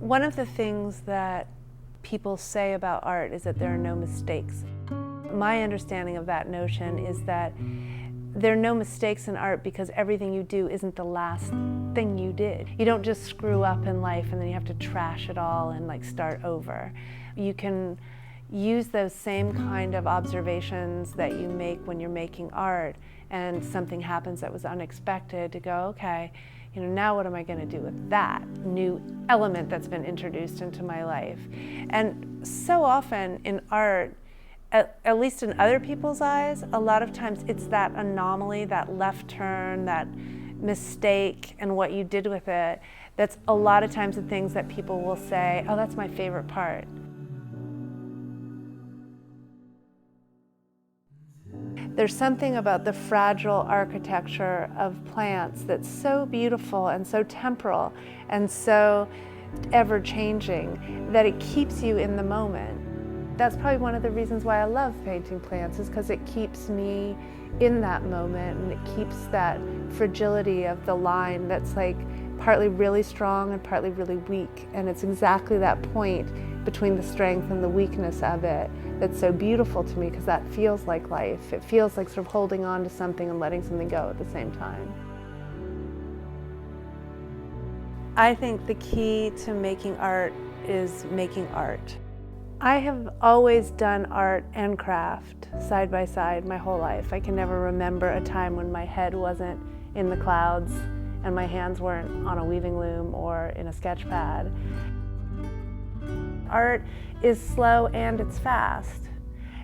One of the things that people say about art is that there are no mistakes. My understanding of that notion is that there are no mistakes in art because everything you do isn't the last thing you did. You don't just screw up in life and then you have to trash it all and start over. You can use those same kind of observations that you make when you're making art and something happens that was unexpected to go, okay, now what am I going to do with that new element that's been introduced into my life? And so often in art, at least in other people's eyes, a lot of times it's that anomaly, that left turn, that mistake, and what you did with it, that's a lot of times the things that people will say, oh, that's my favorite part. There's something about the fragile architecture of plants that's so beautiful and so temporal and so ever-changing that it keeps you in the moment. That's probably one of the reasons why I love painting plants, is because it keeps me in that moment and it keeps that fragility of the line that's partly really strong and partly really weak. And it's exactly that point between the strength and the weakness of it that's so beautiful to me, because that feels like life. It feels like sort of holding on to something and letting something go at the same time. I think the key to making art is making art. I have always done art and craft side by side my whole life. I can never remember a time when my head wasn't in the clouds and my hands weren't on a weaving loom or in a sketch pad. Art is slow and it's fast,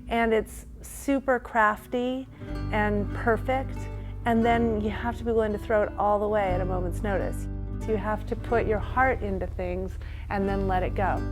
and it's super crafty and perfect, and then you have to be willing to throw it all away at a moment's notice. You have to put your heart into things and then let it go.